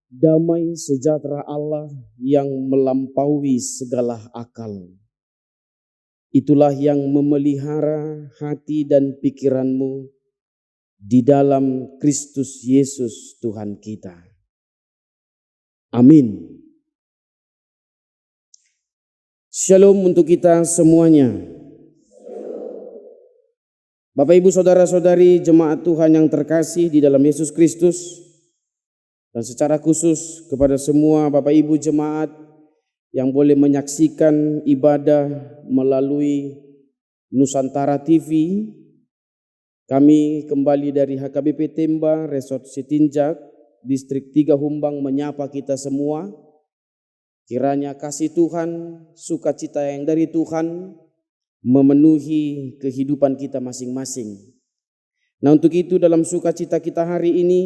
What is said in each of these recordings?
Damai sejahtera Allah yang melampaui segala akal. Itulah yang memelihara hati dan pikiranmu di dalam Kristus Yesus Tuhan kita. Amin. Shalom untuk kita semuanya. Bapak Ibu Saudara-saudari jemaat Tuhan yang terkasih di dalam Yesus Kristus, dan secara khusus kepada semua Bapak Ibu jemaat yang boleh menyaksikan ibadah melalui Nusantara TV. Kami kembali dari HKBP Temba, Resort Sitinjak, Distrik 3 Humbang menyapa kita semua. Kiranya kasih Tuhan, sukacita yang dari Tuhan memenuhi kehidupan kita masing-masing. Nah, untuk itu dalam sukacita kita hari ini,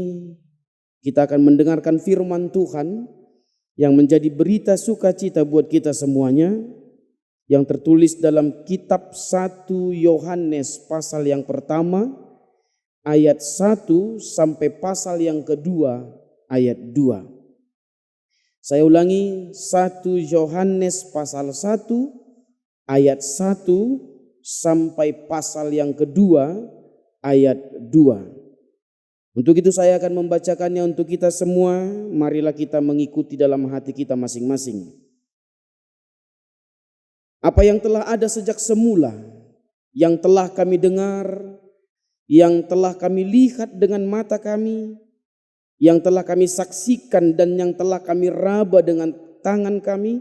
kita akan mendengarkan firman Tuhan yang menjadi berita sukacita buat kita semuanya, yang tertulis dalam kitab 1 Yohanes pasal yang pertama ayat 1 sampai pasal yang kedua ayat 2. Saya ulangi, 1 Yohanes pasal 1 ayat 1 sampai pasal yang kedua ayat 2. Untuk itu saya akan membacakannya untuk kita semua. Marilah kita mengikuti dalam hati kita masing-masing. Apa yang telah ada sejak semula, yang telah kami dengar, yang telah kami lihat dengan mata kami, yang telah kami saksikan dan yang telah kami raba dengan tangan kami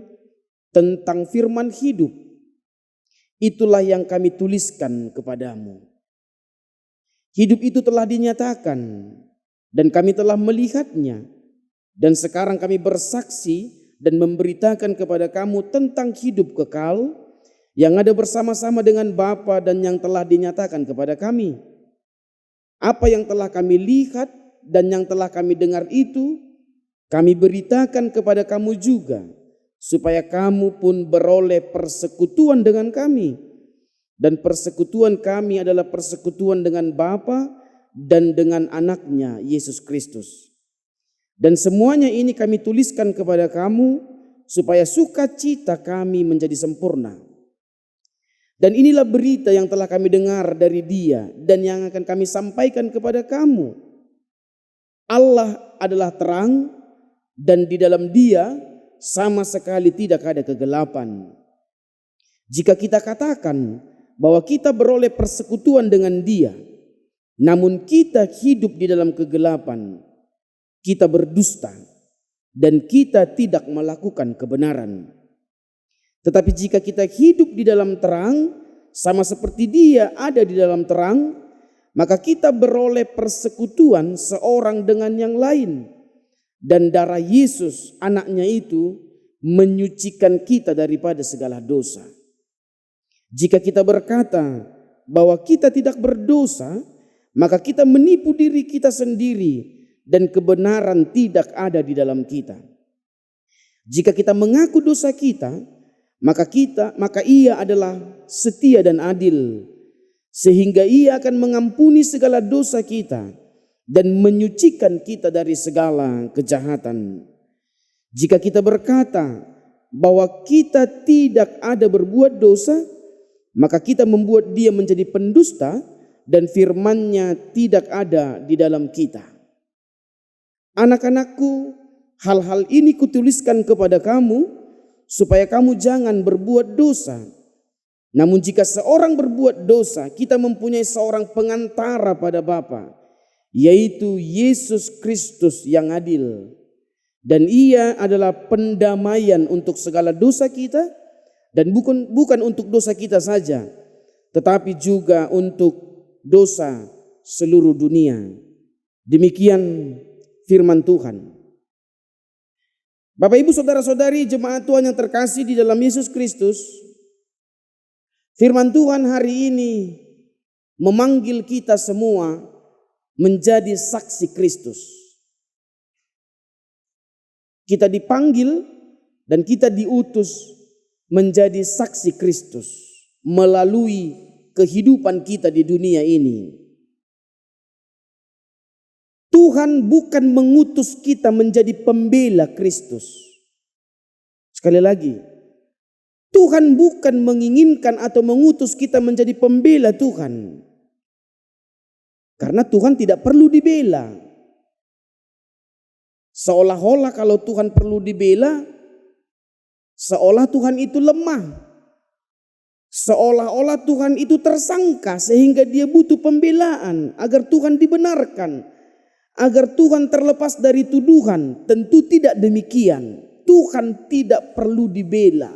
tentang firman hidup, itulah yang kami tuliskan kepadamu. Hidup itu telah dinyatakan dan kami telah melihatnya, dan sekarang kami bersaksi dan memberitakan kepada kamu tentang hidup kekal yang ada bersama-sama dengan Bapa dan yang telah dinyatakan kepada kami. Apa yang telah kami lihat dan yang telah kami dengar itu kami beritakan kepada kamu juga, supaya kamu pun beroleh persekutuan dengan kami. Dan persekutuan kami adalah persekutuan dengan Bapa dan dengan anaknya Yesus Kristus. Dan semuanya ini kami tuliskan kepada kamu supaya sukacita kami menjadi sempurna. Dan inilah berita yang telah kami dengar dari Dia dan yang akan kami sampaikan kepada kamu. Allah adalah terang dan di dalam Dia sama sekali tidak ada kegelapan. Jika kita katakan bahwa kita beroleh persekutuan dengan Dia, namun kita hidup di dalam kegelapan, kita berdusta dan kita tidak melakukan kebenaran. Tetapi jika kita hidup di dalam terang, sama seperti Dia ada di dalam terang, maka kita beroleh persekutuan seorang dengan yang lain. Dan darah Yesus anaknya itu menyucikan kita daripada segala dosa. Jika kita berkata bahwa kita tidak berdosa, maka kita menipu diri kita sendiri dan kebenaran tidak ada di dalam kita. Jika kita mengaku dosa kita, maka Ia adalah setia dan adil, sehingga Ia akan mengampuni segala dosa kita dan menyucikan kita dari segala kejahatan. Jika kita berkata bahwa kita tidak ada berbuat dosa, maka kita membuat Dia menjadi pendusta dan firman-Nya tidak ada di dalam kita. Anak-anakku, hal-hal ini kutuliskan kepada kamu supaya kamu jangan berbuat dosa. Namun jika seorang berbuat dosa, kita mempunyai seorang pengantara pada Bapa, yaitu Yesus Kristus yang adil. Dan Ia adalah pendamaian untuk segala dosa kita, dan bukan untuk dosa kita saja, tetapi juga untuk dosa seluruh dunia. Demikian firman Tuhan. Bapak Ibu Saudara-saudari jemaat Tuhan yang terkasih di dalam Yesus Kristus, firman Tuhan hari ini memanggil kita semua menjadi saksi Kristus. Kita dipanggil dan kita diutus menjadi saksi Kristus melalui kehidupan kita di dunia ini. Tuhan bukan mengutus kita menjadi pembela Kristus. Sekali lagi, Tuhan bukan menginginkan atau mengutus kita menjadi pembela Tuhan. Karena Tuhan tidak perlu dibela. Seolah-olah kalau Tuhan perlu dibela, seolah Tuhan itu lemah. Seolah-olah Tuhan itu tersangka sehingga dia butuh pembelaan agar Tuhan dibenarkan, agar Tuhan terlepas dari tuduhan. Tentu tidak demikian. Tuhan tidak perlu dibela.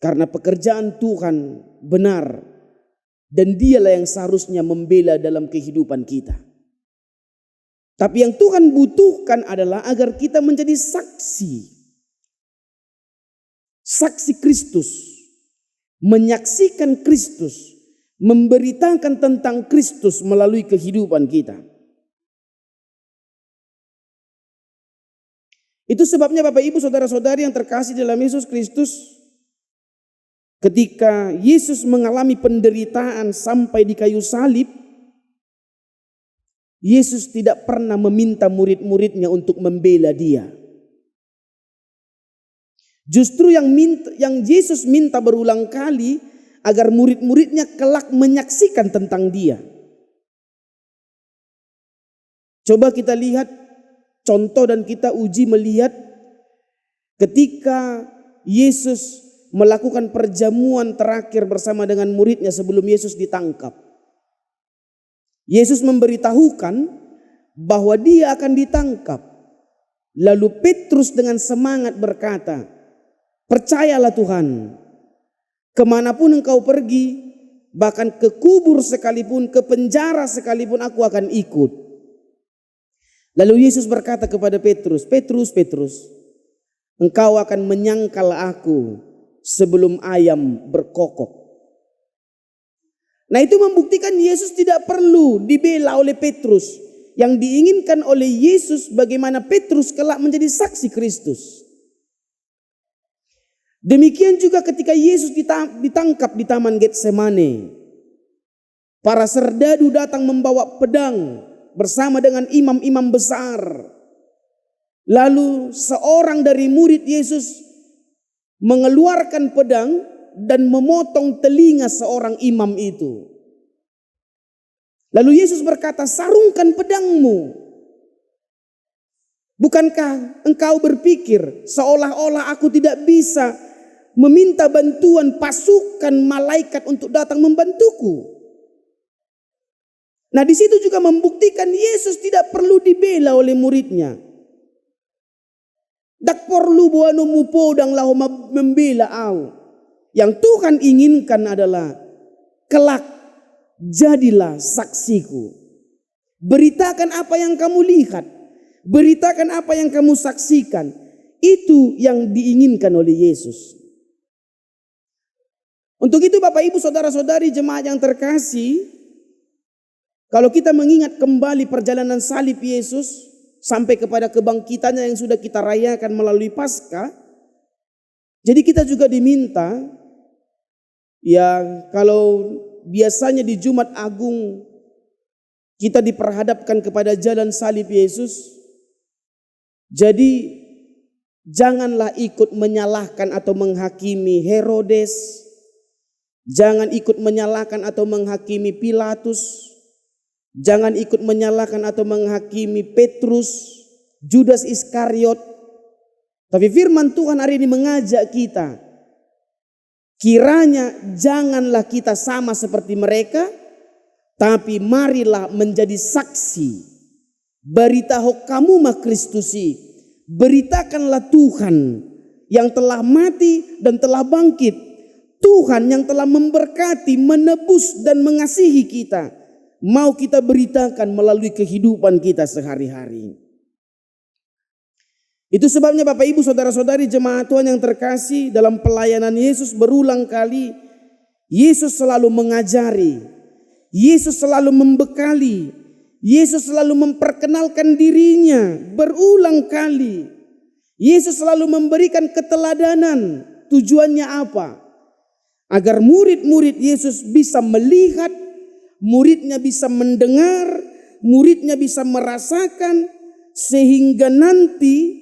Karena pekerjaan Tuhan benar dan dialah yang seharusnya membela dalam kehidupan kita. Tapi yang Tuhan butuhkan adalah agar kita menjadi saksi. Saksi Kristus, menyaksikan Kristus, memberitakan tentang Kristus melalui kehidupan kita. Itu sebabnya Bapak Ibu Saudara-saudari yang terkasih dalam Yesus Kristus, ketika Yesus mengalami penderitaan sampai di kayu salib, Yesus tidak pernah meminta murid-muridnya untuk membela dia. Justru yang Yesus minta berulang kali agar murid-muridnya kelak menyaksikan tentang dia. Coba kita lihat contoh dan kita uji melihat ketika Yesus melakukan perjamuan terakhir bersama dengan muridnya sebelum Yesus ditangkap. Yesus memberitahukan bahwa dia akan ditangkap. Lalu Petrus dengan semangat berkata, "Percayalah Tuhan, kemanapun engkau pergi, bahkan ke kubur sekalipun, ke penjara sekalipun aku akan ikut." Lalu Yesus berkata kepada Petrus, "Petrus, Petrus, engkau akan menyangkal aku sebelum ayam berkokok." Nah, itu membuktikan Yesus tidak perlu dibela oleh Petrus. Yang diinginkan oleh Yesus bagaimana Petrus kelak menjadi saksi Kristus. Demikian juga ketika Yesus ditangkap di Taman Getsemane. Para serdadu datang membawa pedang bersama dengan imam-imam besar. Lalu seorang dari murid Yesus mengeluarkan pedang dan memotong telinga seorang imam itu. Lalu Yesus berkata, "Sarungkan pedangmu. Bukankah engkau berpikir seolah-olah aku tidak bisa meminta bantuan pasukan malaikat untuk datang membantuku?" Nah, di situ juga membuktikan Yesus tidak perlu dibela oleh muridnya. Dak perlu buanu mupo dang lahu membela au. Yang Tuhan inginkan adalah kelak jadilah saksiku. Beritakan apa yang kamu lihat. Beritakan apa yang kamu saksikan. Itu yang diinginkan oleh Yesus. Untuk itu Bapak Ibu Saudara-saudari jemaat yang terkasih, kalau kita mengingat kembali perjalanan salib Yesus sampai kepada kebangkitannya yang sudah kita rayakan melalui Paskah, jadi kita juga diminta, ya, kalau biasanya di Jumat Agung kita diperhadapkan kepada jalan salib Yesus, jadi janganlah ikut menyalahkan atau menghakimi Herodes, jangan ikut menyalahkan atau menghakimi Pilatus, jangan ikut menyalahkan atau menghakimi Petrus, Judas Iskariot. Tapi firman Tuhan hari ini mengajak kita, kiranya janganlah kita sama seperti mereka, tapi marilah menjadi saksi. Beritahu kamu mah Kristusi, beritakanlah Tuhan yang telah mati dan telah bangkit. Tuhan yang telah memberkati, menebus dan mengasihi kita. Mau kita beritakan melalui kehidupan kita sehari-hari. Itu sebabnya Bapak Ibu Saudara-saudari jemaat Tuhan yang terkasih, dalam pelayanan Yesus berulang kali Yesus selalu mengajari, Yesus selalu membekali, Yesus selalu memperkenalkan dirinya berulang kali. Yesus selalu memberikan keteladanan. Tujuannya apa? Agar murid-murid Yesus bisa melihat, muridnya bisa mendengar, muridnya bisa merasakan, sehingga nanti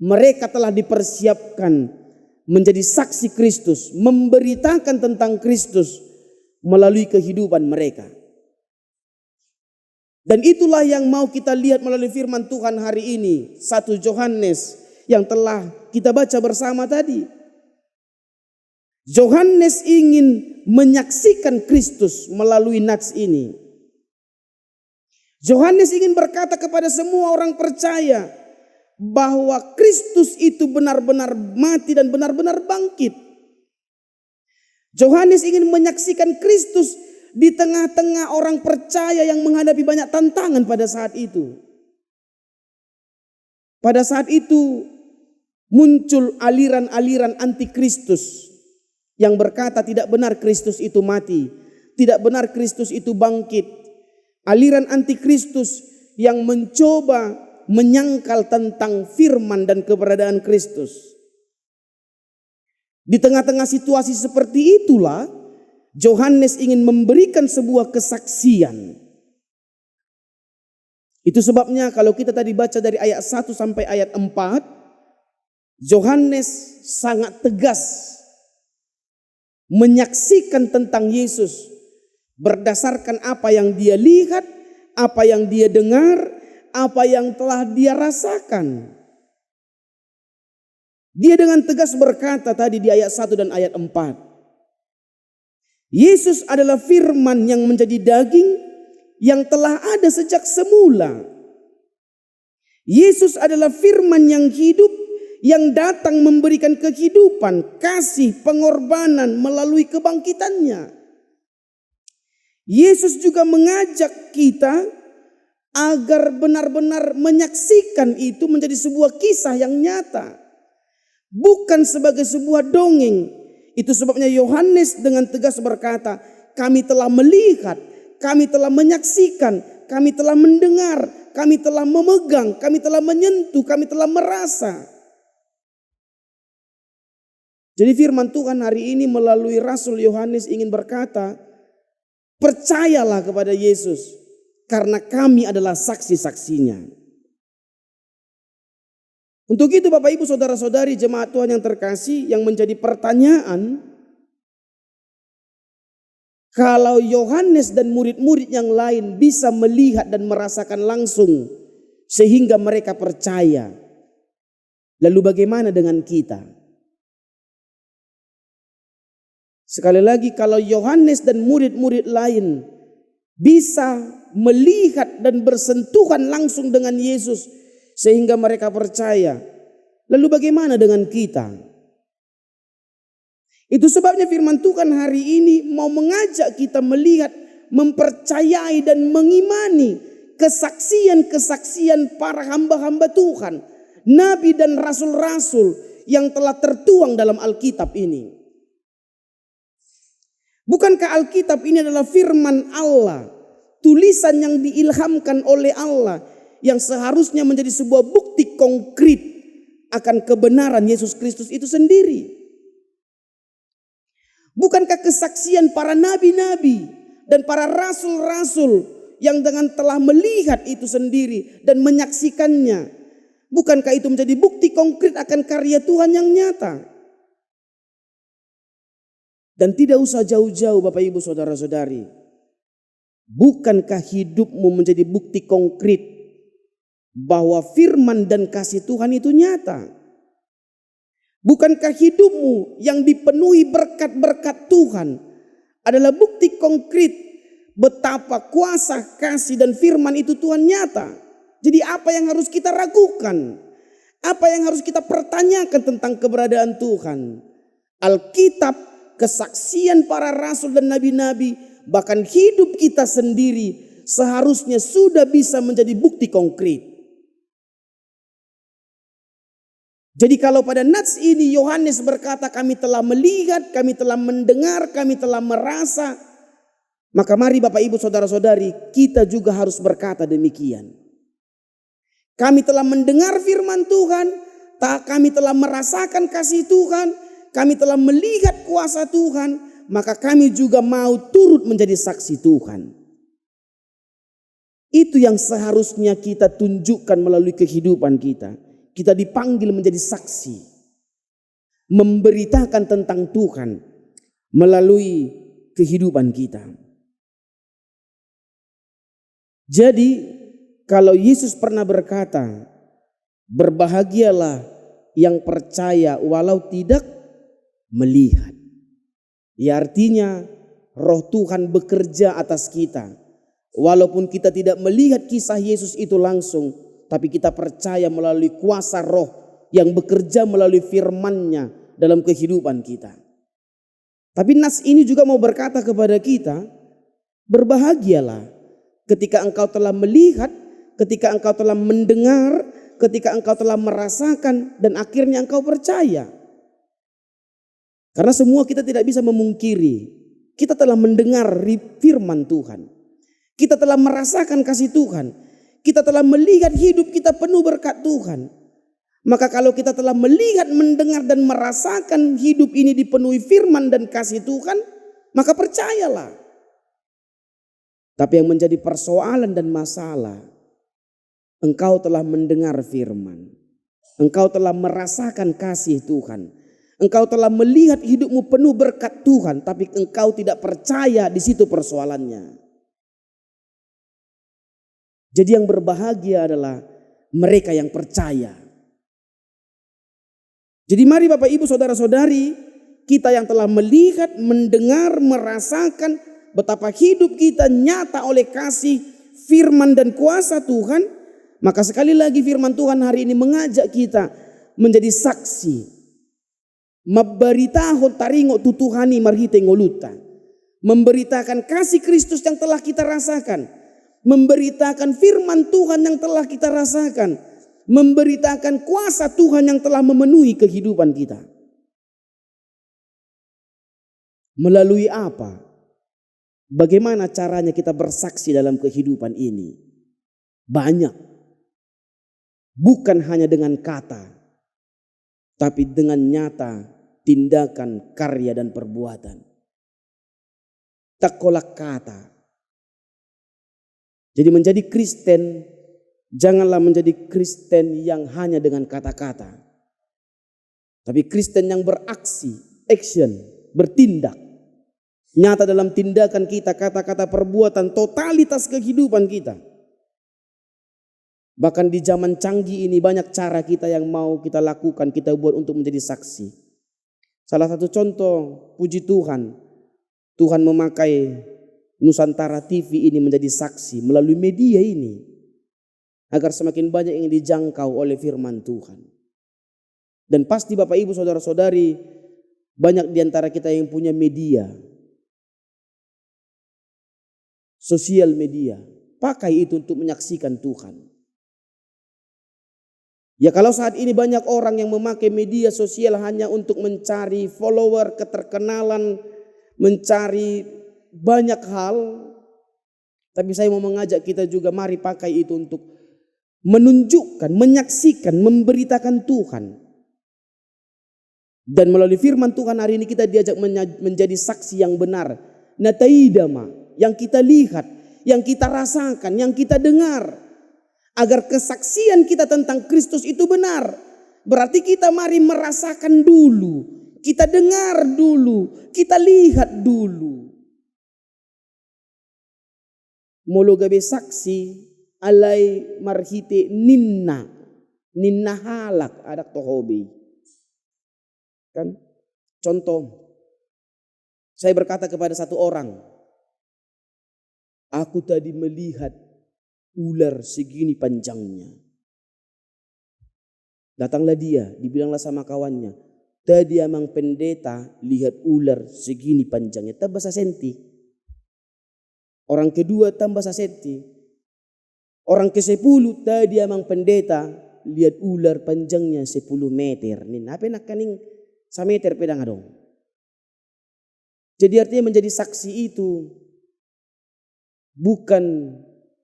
mereka telah dipersiapkan menjadi saksi Kristus, memberitakan tentang Kristus melalui kehidupan mereka. Dan itulah yang mau kita lihat melalui firman Tuhan hari ini, 1 Yohanes yang telah kita baca bersama tadi. Yohanes ingin menyaksikan Kristus melalui nats ini. Yohanes ingin berkata kepada semua orang percaya bahwa Kristus itu benar-benar mati dan benar-benar bangkit. Yohanes ingin menyaksikan Kristus di tengah-tengah orang percaya yang menghadapi banyak tantangan pada saat itu. Pada saat itu muncul aliran-aliran anti-Kristus yang berkata tidak benar Kristus itu mati, tidak benar Kristus itu bangkit. Aliran anti-Kristus yang mencoba menyangkal tentang firman dan keberadaan Kristus. Di tengah-tengah situasi seperti itulah Yohanes ingin memberikan sebuah kesaksian. Itu sebabnya kalau kita tadi baca dari ayat 1 sampai ayat 4, Yohanes sangat tegas menyaksikan tentang Yesus berdasarkan apa yang dia lihat, apa yang dia dengar, apa yang telah dia rasakan. Dia dengan tegas berkata tadi di ayat 1 dan ayat 4. Yesus adalah firman yang menjadi daging yang telah ada sejak semula. Yesus adalah firman yang hidup yang datang memberikan kehidupan, kasih, pengorbanan melalui kebangkitannya. Yesus juga mengajak kita agar benar-benar menyaksikan itu menjadi sebuah kisah yang nyata. Bukan sebagai sebuah dongeng. Itu sebabnya Yohanes dengan tegas berkata, kami telah melihat, kami telah menyaksikan, kami telah mendengar, kami telah memegang, kami telah menyentuh, kami telah merasa. Jadi firman Tuhan hari ini melalui Rasul Yohanes ingin berkata, percayalah kepada Yesus karena kami adalah saksi-saksinya. Untuk itu Bapak Ibu Saudara-saudari jemaat Tuhan yang terkasih, yang menjadi pertanyaan, kalau Yohanes dan murid-murid yang lain bisa melihat dan merasakan langsung sehingga mereka percaya, lalu bagaimana dengan kita? Sekali lagi, kalau Yohanes dan murid-murid lain bisa melihat dan bersentuhan langsung dengan Yesus sehingga mereka percaya, lalu bagaimana dengan kita? Itu sebabnya firman Tuhan hari ini mau mengajak kita melihat, mempercayai dan mengimani kesaksian-kesaksian para hamba-hamba Tuhan, nabi dan rasul-rasul yang telah tertuang dalam Alkitab ini. Bukankah Alkitab ini adalah firman Allah, tulisan yang diilhamkan oleh Allah, yang seharusnya menjadi sebuah bukti konkret akan kebenaran Yesus Kristus itu sendiri? Bukankah kesaksian para nabi-nabi dan para rasul-rasul yang dengan telah melihat itu sendiri dan menyaksikannya, bukankah itu menjadi bukti konkret akan karya Tuhan yang nyata? Dan tidak usah jauh-jauh Bapak Ibu Saudara-saudari, bukankah hidupmu menjadi bukti konkret bahwa firman dan kasih Tuhan itu nyata? Bukankah hidupmu yang dipenuhi berkat-berkat Tuhan adalah bukti konkret betapa kuasa, kasih dan firman itu Tuhan nyata? Jadi apa yang harus kita ragukan? Apa yang harus kita pertanyakan tentang keberadaan Tuhan? Alkitab, kesaksian para rasul dan nabi-nabi, bahkan hidup kita sendiri seharusnya sudah bisa menjadi bukti konkret. Jadi kalau pada nats ini Yohanes berkata kami telah melihat, kami telah mendengar, kami telah merasa, maka mari Bapak Ibu Saudara-saudari, kita juga harus berkata demikian. Kami telah mendengar firman Tuhan, kami telah merasakan kasih Tuhan, kami telah melihat kuasa Tuhan, maka kami juga mau turut menjadi saksi Tuhan. Itu yang seharusnya kita tunjukkan melalui kehidupan kita. Kita dipanggil menjadi saksi, memberitakan tentang Tuhan melalui kehidupan kita. Jadi kalau Yesus pernah berkata, berbahagialah yang percaya walau tidak melihat. Ya, artinya Roh Tuhan bekerja atas kita. Walaupun kita tidak melihat kisah Yesus itu langsung, tapi kita percaya melalui kuasa Roh yang bekerja melalui firman-Nya dalam kehidupan kita. Tapi nas ini juga mau berkata kepada kita, berbahagialah ketika engkau telah melihat, ketika engkau telah mendengar, ketika engkau telah merasakan, dan akhirnya engkau percaya. Karena semua kita tidak bisa memungkiri, kita telah mendengar firman Tuhan. Kita telah merasakan kasih Tuhan. Kita telah melihat hidup kita penuh berkat Tuhan. Maka kalau kita telah melihat, mendengar dan merasakan hidup ini dipenuhi firman dan kasih Tuhan, maka percayalah. Tapi yang menjadi persoalan dan masalah, engkau telah mendengar firman. Engkau telah merasakan kasih Tuhan. Engkau telah melihat hidupmu penuh berkat Tuhan, tapi engkau tidak percaya, di situ persoalannya. Jadi yang berbahagia adalah mereka yang percaya. Jadi mari Bapak Ibu Saudara-saudari, kita yang telah melihat, mendengar, merasakan betapa hidup kita nyata oleh kasih, firman dan kuasa Tuhan. Maka sekali lagi firman Tuhan hari ini mengajak kita menjadi saksi. Mabaritaho taringo tutuhani marhite ngoluta. Memberitakan kasih Kristus yang telah kita rasakan. Memberitakan firman Tuhan yang telah kita rasakan. Memberitakan kuasa Tuhan yang telah memenuhi kehidupan kita. Melalui apa? Bagaimana caranya kita bersaksi dalam kehidupan ini? Banyak. Bukan hanya dengan kata, tapi dengan nyata tindakan, karya dan perbuatan. Tak kolak kata. Jadi menjadi Kristen, janganlah menjadi Kristen yang hanya dengan kata-kata. Tapi Kristen yang beraksi, action, bertindak. Nyata dalam tindakan kita, kata-kata, perbuatan, totalitas kehidupan kita. Bahkan di zaman canggih ini banyak cara kita yang mau kita lakukan, kita buat untuk menjadi saksi. Salah satu contoh, puji Tuhan, Tuhan memakai Nusantara TV ini menjadi saksi melalui media ini. Agar semakin banyak yang dijangkau oleh firman Tuhan. Dan pasti Bapak Ibu Saudara-saudari, banyak di antara kita yang punya media. Sosial media. Pakai itu untuk menyaksikan Tuhan. Ya kalau saat ini banyak orang yang memakai media sosial hanya untuk mencari follower, keterkenalan, mencari banyak hal. Tapi saya mau mengajak kita juga, mari pakai itu untuk menunjukkan, menyaksikan, memberitakan Tuhan. Dan melalui firman Tuhan hari ini kita diajak menjadi saksi yang benar. Nataidama, yang kita lihat, yang kita rasakan, yang kita dengar. Agar kesaksian kita tentang Kristus itu benar. Berarti kita mari merasakan dulu, kita dengar dulu, kita lihat dulu. Molo gabe saksi alay marhite ninna halak adak tohobi. Kan? Contoh, saya berkata kepada satu orang, aku tadi melihat ular segini panjangnya. Datanglah dia, dibilanglah sama kawannya, tadi amang pendeta lihat ular segini panjangnya, tambah sasenti. Orang kedua tambah sasenti. Orang ke-10 tadi amang pendeta lihat ular panjangnya 10 meter. Nin apa nak kaning 1 meter pedang dong. Jadi artinya menjadi saksi itu bukan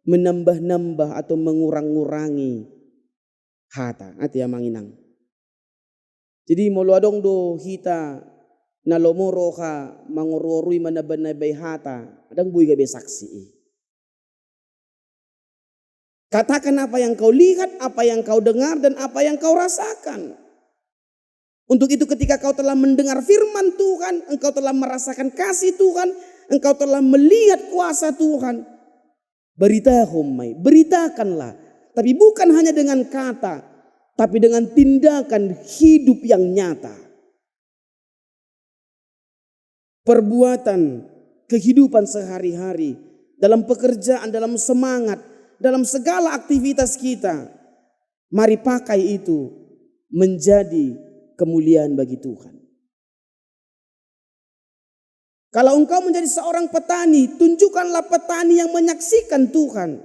menambah-nambah atau mengurang-ngurangi hata ati amang inang. Jadi molo adong do hita nalomoro ka mangurorui manabanabay hata adang buy gabe saksi. Katakan apa yang kau lihat, apa yang kau dengar, dan apa yang kau rasakan. Untuk itu ketika kau telah mendengar firman Tuhan, engkau telah merasakan kasih Tuhan, engkau telah melihat kuasa Tuhan. Beritakanlah. Tapi bukan hanya dengan kata, tapi dengan tindakan hidup yang nyata. Perbuatan, kehidupan sehari-hari, dalam pekerjaan, dalam semangat, dalam segala aktivitas kita. Mari pakai itu menjadi kemuliaan bagi Tuhan. Kalau engkau menjadi seorang petani, tunjukkanlah petani yang menyaksikan Tuhan.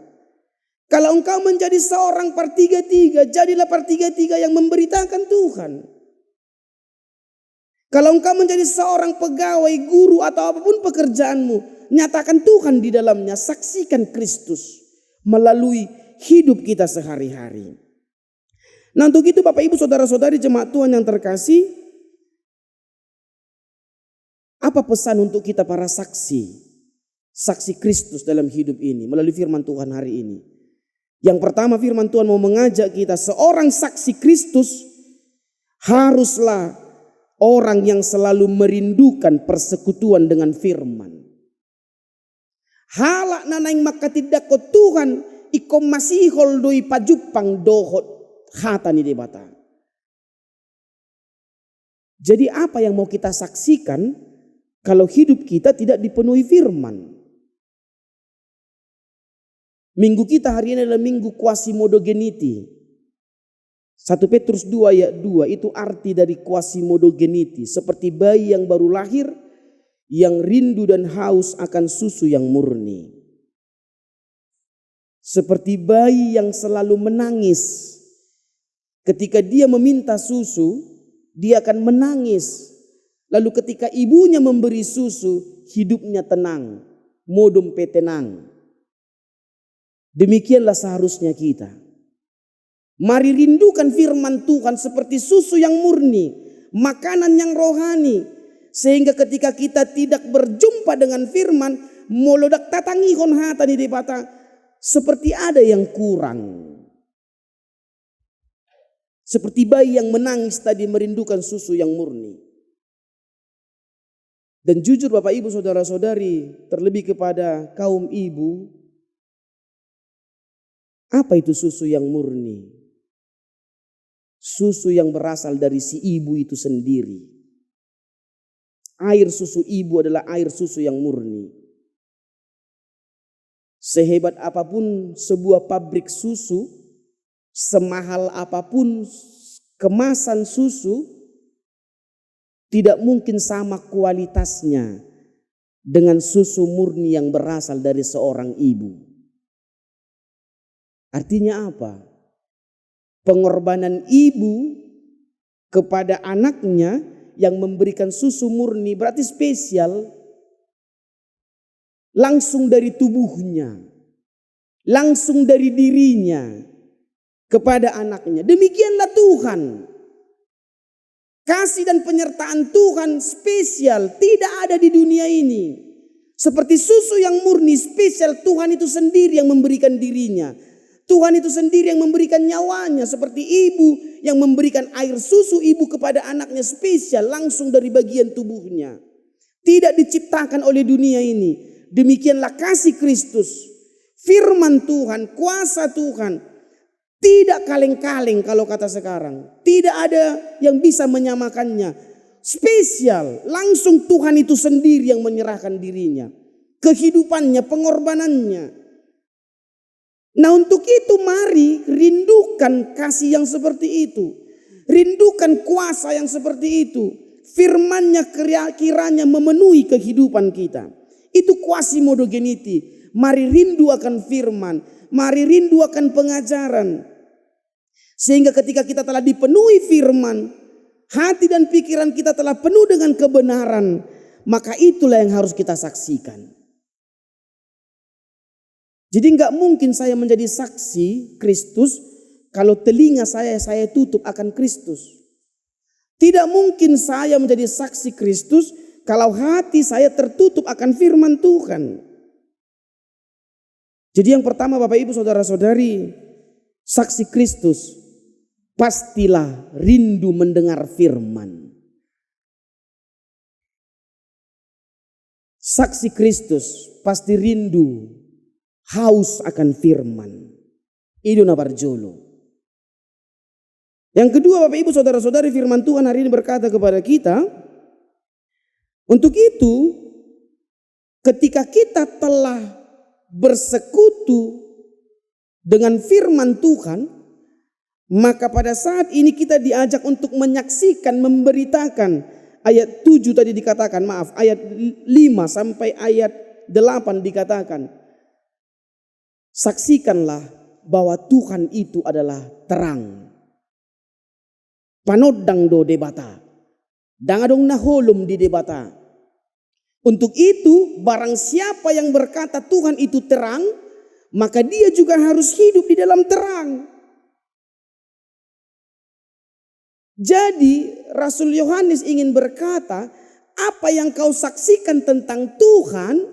Kalau engkau menjadi seorang per-3-3, jadilah per-3-3 yang memberitakan Tuhan. Kalau engkau menjadi seorang pegawai, guru, atau apapun pekerjaanmu, nyatakan Tuhan di dalamnya, saksikan Kristus melalui hidup kita sehari-hari. Nah, untuk itu Bapak Ibu Saudara-saudari jemaat Tuhan yang terkasih, apa pesan untuk kita para saksi? Saksi Kristus dalam hidup ini melalui firman Tuhan hari ini. Yang pertama, firman Tuhan mau mengajak kita, seorang saksi Kristus haruslah orang yang selalu merindukan persekutuan dengan firman. Halak nanaing makatidak ko Tuhan iko masihol doi pajupang dohot hatani debata. Jadi apa yang mau kita saksikan kalau hidup kita tidak dipenuhi firman? Minggu kita hari ini adalah minggu quasimodogeniti. 1 Petrus 2 ayat 2 itu arti dari quasimodogeniti. Seperti bayi yang baru lahir yang rindu dan haus akan susu yang murni. Seperti bayi yang selalu menangis. Ketika dia meminta susu, dia akan menangis. Lalu ketika ibunya memberi susu, hidupnya tenang. Modum petenang. Demikianlah seharusnya kita. Mari rindukan firman Tuhan seperti susu yang murni, makanan yang rohani. Sehingga ketika kita tidak berjumpa dengan firman, molodak tatangihon hata di debata, seperti ada yang kurang. Seperti bayi yang menangis tadi merindukan susu yang murni. Dan jujur Bapak Ibu Saudara-saudari, terlebih kepada kaum ibu, apa itu susu yang murni? Susu yang berasal dari si ibu itu sendiri. Air susu ibu adalah air susu yang murni. Sehebat apapun sebuah pabrik susu, semahal apapun kemasan susu, tidak mungkin sama kualitasnya dengan susu murni yang berasal dari seorang ibu. Artinya apa? Pengorbanan ibu kepada anaknya yang memberikan susu murni berarti spesial. Langsung dari tubuhnya, langsung dari dirinya kepada anaknya. Demikianlah Tuhan. Kasih dan penyertaan Tuhan spesial tidak ada di dunia ini. Seperti susu yang murni spesial, Tuhan itu sendiri yang memberikan dirinya. Tuhan itu sendiri yang memberikan nyawanya. Seperti ibu yang memberikan air susu ibu kepada anaknya spesial langsung dari bagian tubuhnya. Tidak diciptakan oleh dunia ini. Demikianlah kasih Kristus. Firman Tuhan, kuasa Tuhan. Tidak kaleng-kaleng kalau kata sekarang. Tidak ada yang bisa menyamakannya. Spesial, langsung Tuhan itu sendiri yang menyerahkan dirinya. Kehidupannya, pengorbanannya. Nah untuk itu mari rindukan kasih yang seperti itu. Rindukan kuasa yang seperti itu. Firman-Nya kiranya memenuhi kehidupan kita. Itu quasimodogeniti. Mari rindu akan firman. Mari rindu akan pengajaran. Sehingga ketika kita telah dipenuhi firman, hati dan pikiran kita telah penuh dengan kebenaran, maka itulah yang harus kita saksikan. Jadi enggak mungkin saya menjadi saksi Kristus kalau telinga saya tutup akan Kristus. Tidak mungkin saya menjadi saksi Kristus kalau hati saya tertutup akan firman Tuhan. Jadi yang pertama Bapak Ibu Saudara-saudari, saksi Kristus pastilah rindu mendengar firman. Saksi Kristus pasti rindu, haus akan firman. Itu nabarjolo. Yang kedua Bapak Ibu Saudara-saudari, firman Tuhan hari ini berkata kepada kita, untuk itu ketika kita telah bersekutu dengan firman Tuhan, maka pada saat ini kita diajak untuk menyaksikan, memberitakan. Ayat 7 tadi dikatakan, ayat 5 sampai ayat 8 dikatakan, saksikanlah bahwa Tuhan itu adalah terang. Panodang do debata, dangadong naholum di debata. Untuk itu barang siapa yang berkata Tuhan itu terang, maka dia juga harus hidup di dalam terang. Jadi Rasul Yohanes ingin berkata, apa yang kau saksikan tentang Tuhan,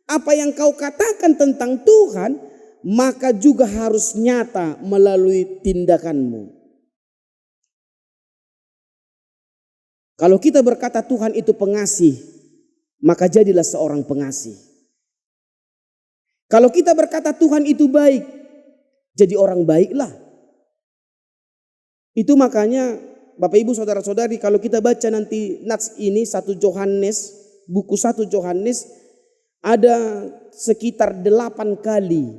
apa yang kau katakan tentang Tuhan, maka juga harus nyata melalui tindakanmu. Kalau kita berkata Tuhan itu pengasih, maka jadilah seorang pengasih. Kalau kita berkata Tuhan itu baik, jadi orang baiklah. Itu makanya Bapak Ibu Saudara-saudari, kalau kita baca nanti nats ini 1 Yohanes, buku 1 Yohanes, ada sekitar 8 kali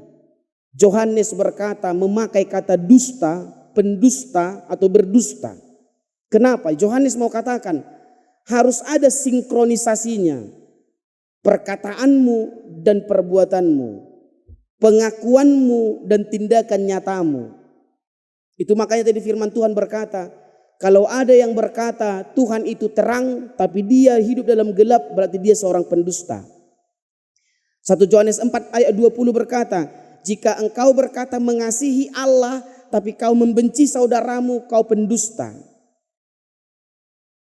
Yohanes berkata memakai kata dusta, pendusta atau berdusta. Kenapa? Yohanes mau katakan harus ada sinkronisasinya. Perkataanmu dan perbuatanmu, pengakuanmu dan tindakan nyatamu. Itu makanya tadi firman Tuhan berkata, kalau ada yang berkata Tuhan itu terang tapi dia hidup dalam gelap, berarti dia seorang pendusta. 1 Yohanes 4 ayat 20 berkata, jika engkau berkata mengasihi Allah tapi kau membenci saudaramu, kau pendusta.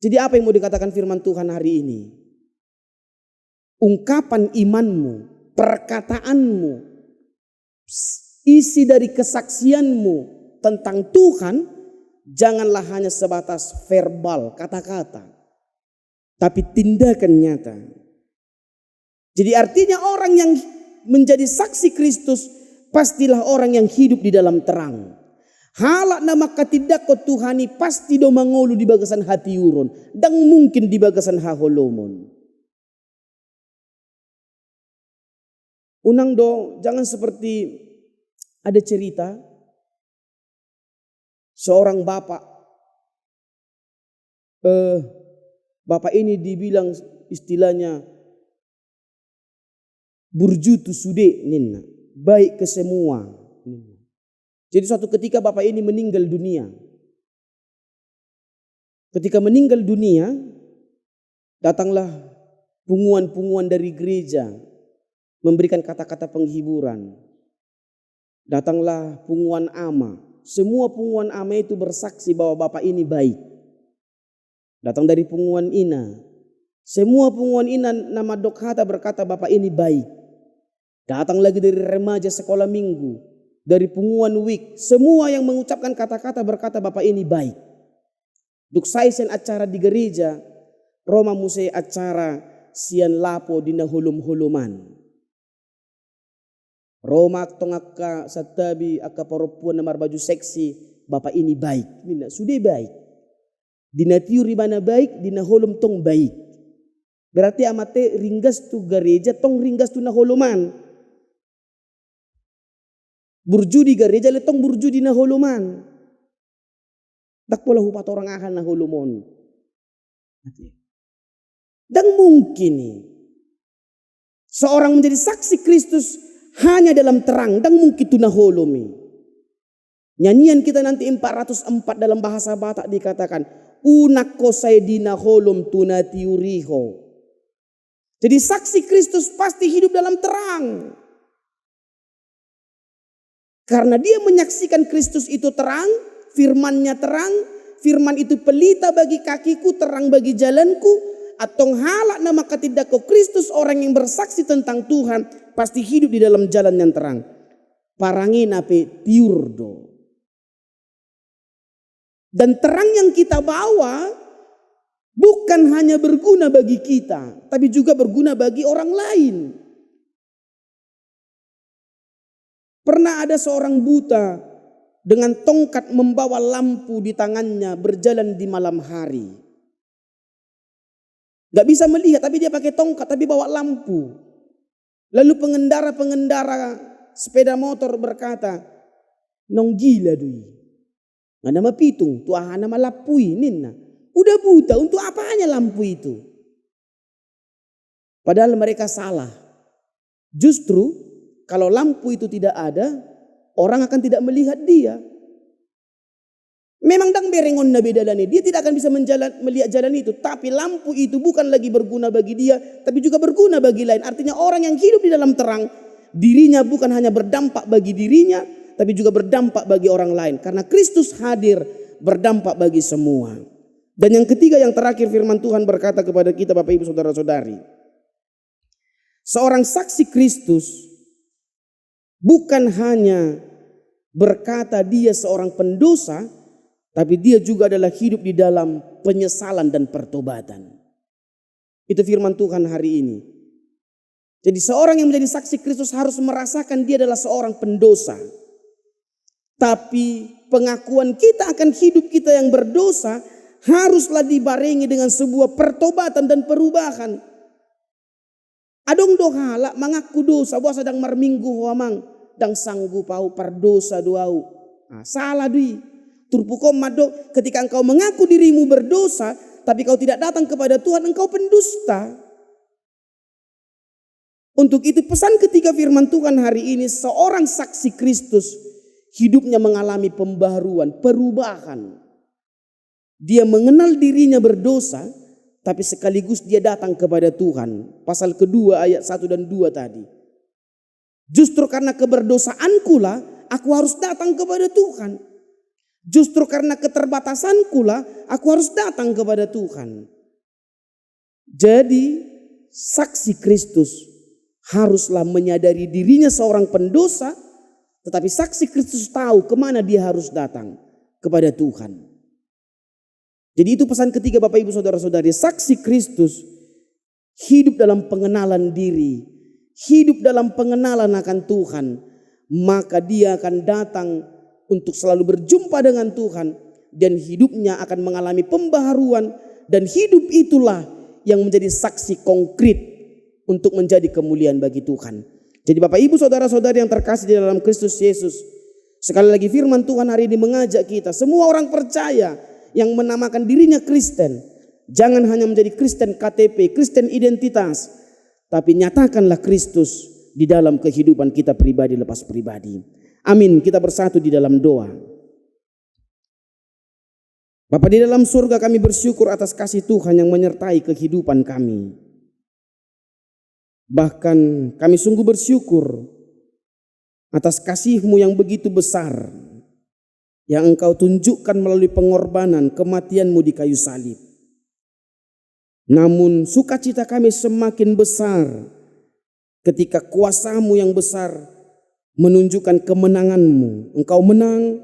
Jadi apa yang mau dikatakan firman Tuhan hari ini? Ungkapan imanmu, perkataanmu, isi dari kesaksianmu tentang Tuhan, janganlah hanya sebatas verbal, kata-kata, tapi tindakan nyata. Jadi artinya orang yang menjadi saksi Kristus pastilah orang yang hidup di dalam terang. Halak nama katidak ko Tuhani pasti do mangolu di bagasan hati urun, dan mungkin di bagasan haholomon. Unang do, jangan seperti ada cerita seorang bapak. Bapak ini dibilang istilahnya burjutu sude ninna, baik ke semua. Jadi suatu ketika bapak ini meninggal dunia. Ketika meninggal dunia, datanglah punguan-punguan dari gereja memberikan kata-kata penghiburan. Datanglah punguan ama. Semua punguan ama itu bersaksi bahwa bapak ini baik. Datang dari punguan ina. Semua punguan ina nama dokhata berkata bapak ini baik. Datang lagi dari remaja sekolah minggu. Dari punguan wik. Semua yang mengucapkan kata-kata berkata bapak ini baik. Duk saisen acara di gereja. Roma musai acara sian lapo dina hulum-huluman. Roma tongaka satabi aka perempuan namar baju seksi, bapak ini baik. Mina sudah baik. Dina tiuri mana baik, dina holum tong baik. Berarti amate ringgas tu gereja, tong ringgas tu na holuman. Burju di gereja, letong burju di na holuman. Tak pola hupat orang akan na holumon. Dan mungkin seorang menjadi saksi Kristus hanya dalam terang dan mungkin tu naholomi. Nyanyian kita nanti 404 dalam bahasa Batak dikatakan unako saydina holom tunatiuriho. Jadi saksi Kristus pasti hidup dalam terang. Karena dia menyaksikan Kristus itu terang, firman-Nya terang, firman itu pelita bagi kakiku, terang bagi jalanku. atong halak nama katidak ko Kristus, orang yang bersaksi tentang Tuhan pasti hidup di dalam jalan yang terang. Parangin ape tiurdo. Dan terang yang kita bawa bukan hanya berguna bagi kita, tapi juga berguna bagi orang lain. Pernah ada seorang buta dengan tongkat membawa lampu di tangannya berjalan di malam hari. Gak bisa melihat tapi dia pakai tongkat tapi bawa lampu. Lalu pengendara sepeda motor berkata, "Nong gila dui. Nggak nama pitung, tuah nama lapui nina. Udah buta, untuk apanya lampu itu?" Padahal mereka salah. Justru kalau lampu itu tidak ada, orang akan tidak melihat dia. Memang dang berengon nabi dalani, dia tidak akan bisa melihat jalan itu. Tapi lampu itu bukan lagi berguna bagi dia, tapi juga berguna bagi lain. Artinya orang yang hidup di dalam terang, dirinya bukan hanya berdampak bagi dirinya, tapi juga berdampak bagi orang lain. Karena Kristus hadir berdampak bagi semua. Dan yang ketiga, yang terakhir, firman Tuhan berkata kepada kita Bapak Ibu Saudara-saudari. Seorang saksi Kristus bukan hanya berkata dia seorang pendosa, tapi dia juga adalah hidup di dalam penyesalan dan pertobatan. Itu firman Tuhan hari ini. Jadi seorang yang menjadi saksi Kristus harus merasakan dia adalah seorang pendosa. Tapi pengakuan kita akan hidup kita yang berdosa haruslah dibarengi dengan sebuah pertobatan dan perubahan. Adong dohala mengaku dosa, bahwa sedang marminggu huamang dan sanggup pau perdosa doau. Salah dui. Turpukom mado, ketika engkau mengaku dirimu berdosa, tapi kau tidak datang kepada Tuhan, engkau pendusta. Untuk itu pesan ketiga firman Tuhan hari ini, seorang saksi Kristus hidupnya mengalami pembaharuan, perubahan. Dia mengenal dirinya berdosa, tapi sekaligus dia datang kepada Tuhan. Pasal kedua ayat 1 dan 2 tadi. Justru karena keberdosaanku lah aku harus datang kepada Tuhan. Justru karena keterbatasanku lah aku harus datang kepada Tuhan. Jadi saksi Kristus haruslah menyadari dirinya seorang pendosa, tetapi saksi Kristus tahu kemana dia harus datang, kepada Tuhan. Jadi itu pesan ketiga Bapak Ibu Saudara-saudari. Saksi Kristus hidup dalam pengenalan diri, hidup dalam pengenalan akan Tuhan, maka dia akan datang untuk selalu berjumpa dengan Tuhan, dan hidupnya akan mengalami pembaharuan, dan hidup itulah yang menjadi saksi konkret untuk menjadi kemuliaan bagi Tuhan. Jadi Bapak Ibu Saudara-saudari yang terkasih di dalam Kristus Yesus, sekali lagi firman Tuhan hari ini mengajak kita, semua orang percaya yang menamakan dirinya Kristen, jangan hanya menjadi Kristen KTP, Kristen identitas, tapi nyatakanlah Kristus di dalam kehidupan kita pribadi lepas pribadi. Amin. Kita bersatu di dalam doa. Bapa di dalam surga, kami bersyukur atas kasih Tuhan yang menyertai kehidupan kami. Bahkan kami sungguh bersyukur atas kasih-Mu yang begitu besar, yang Engkau tunjukkan melalui pengorbanan kematian-Mu di kayu salib. Namun sukacita kami semakin besar ketika kuasa-Mu yang besar menunjukkan kemenangan-Mu. Engkau menang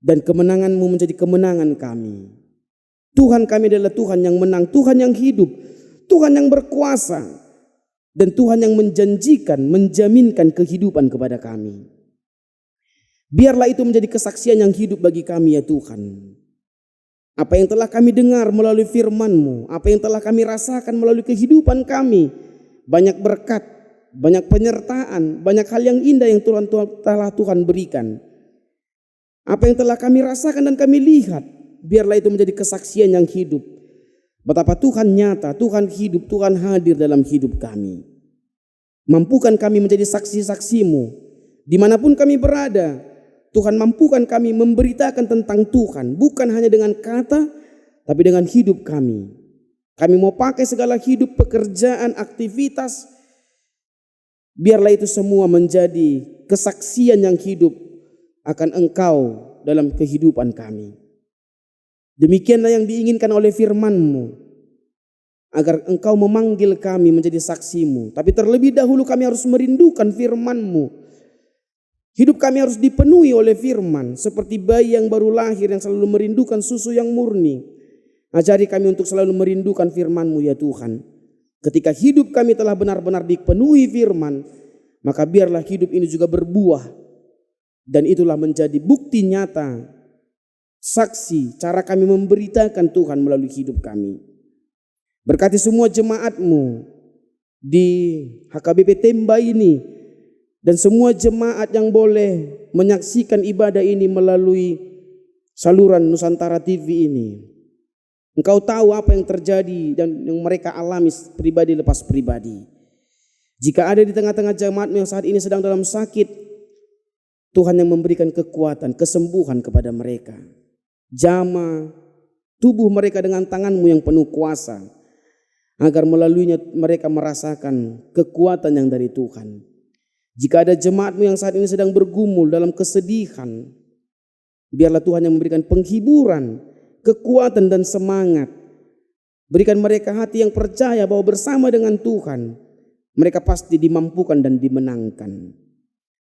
dan kemenangan-Mu menjadi kemenangan kami. Tuhan kami adalah Tuhan yang menang, Tuhan yang hidup, Tuhan yang berkuasa, dan Tuhan yang menjanjikan, menjaminkan kehidupan kepada kami. Biarlah itu menjadi kesaksian yang hidup bagi kami ya Tuhan. Apa yang telah kami dengar melalui firman-Mu, apa yang telah kami rasakan melalui kehidupan kami, banyak berkat, banyak penyertaan, banyak hal yang indah yang telah Tuhan berikan. Apa yang telah kami rasakan dan kami lihat, biarlah itu menjadi kesaksian yang hidup. Betapa Tuhan nyata, Tuhan hidup, Tuhan hadir dalam hidup kami. Mampukan kami menjadi saksi-saksi-Mu. Dimanapun kami berada, Tuhan mampukan kami memberitakan tentang Tuhan. Bukan hanya dengan kata, tapi dengan hidup kami. Kami mau pakai segala hidup, pekerjaan, aktivitas, biarlah itu semua menjadi kesaksian yang hidup akan Engkau dalam kehidupan kami. Demikianlah yang diinginkan oleh firman-Mu. agar Engkau memanggil kami menjadi saksi-Mu. Tapi terlebih dahulu kami harus merindukan firman-Mu. Hidup kami harus dipenuhi oleh firman, seperti bayi yang baru lahir yang selalu merindukan susu yang murni. Ajari kami untuk selalu merindukan firman-Mu ya Tuhan. Ketika hidup kami telah benar-benar dipenuhi firman, maka biarlah hidup ini juga berbuah. Dan itulah menjadi bukti nyata, saksi cara kami memberitakan Tuhan melalui hidup kami. Berkati semua jemaat-Mu di HKBP Temba ini, dan semua jemaat yang boleh menyaksikan ibadah ini melalui saluran Nusantara TV ini. Engkau tahu apa yang terjadi dan yang mereka alami pribadi lepas pribadi. Jika ada di tengah-tengah jemaat yang saat ini sedang dalam sakit, Tuhan yang memberikan kekuatan, kesembuhan kepada mereka. Jamah tubuh mereka dengan tangan-Mu yang penuh kuasa, agar melaluinya mereka merasakan kekuatan yang dari Tuhan. Jika ada jemaat-Mu yang saat ini sedang bergumul dalam kesedihan, biarlah Tuhan yang memberikan penghiburan, kekuatan dan semangat. Berikan mereka hati yang percaya bahwa bersama dengan Tuhan, mereka pasti dimampukan dan dimenangkan.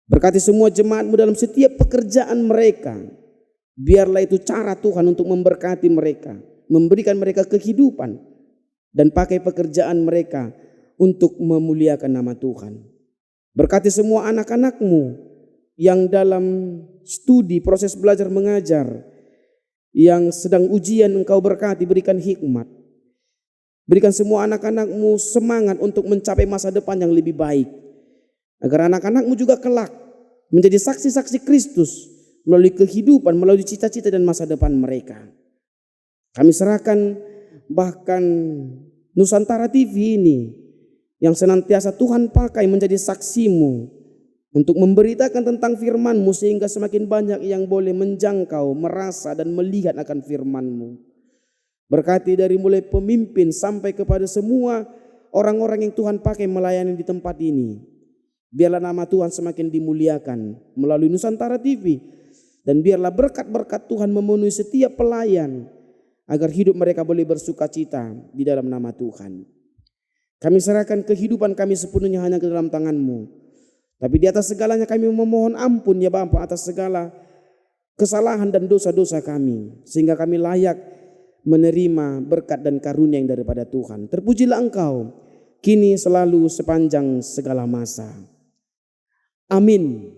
Berkati semua jemaat-Mu dalam setiap pekerjaan mereka. Biarlah itu cara Tuhan untuk memberkati mereka, memberikan mereka kehidupan, dan pakai pekerjaan mereka untuk memuliakan nama Tuhan. Berkati semua anak-anak-Mu yang dalam studi proses belajar mengajar, yang sedang ujian Engkau berkati, berikan hikmat. Berikan semua anak-anak-Mu semangat untuk mencapai masa depan yang lebih baik. Agar anak-anak-Mu juga kelak menjadi saksi-saksi Kristus melalui kehidupan, melalui cita-cita dan masa depan mereka. Kami serahkan bahkan Nusantara TV ini yang senantiasa Tuhan pakai menjadi saksi-Mu untuk memberitakan tentang firman-Mu, sehingga semakin banyak yang boleh menjangkau, merasa dan melihat akan firman-Mu. Berkati dari mulai pemimpin sampai kepada semua orang-orang yang Tuhan pakai melayani di tempat ini. Biarlah nama Tuhan semakin dimuliakan melalui Nusantara TV. Dan biarlah berkat-berkat Tuhan memenuhi setiap pelayan, agar hidup mereka boleh bersuka cita di dalam nama Tuhan. Kami serahkan kehidupan kami sepenuhnya hanya ke dalam tangan-Mu. Tapi di atas segalanya kami memohon ampun ya Bapa atas segala kesalahan dan dosa-dosa kami, sehingga kami layak menerima berkat dan karunia yang daripada Tuhan. Terpujilah Engkau kini selalu sepanjang segala masa. Amin.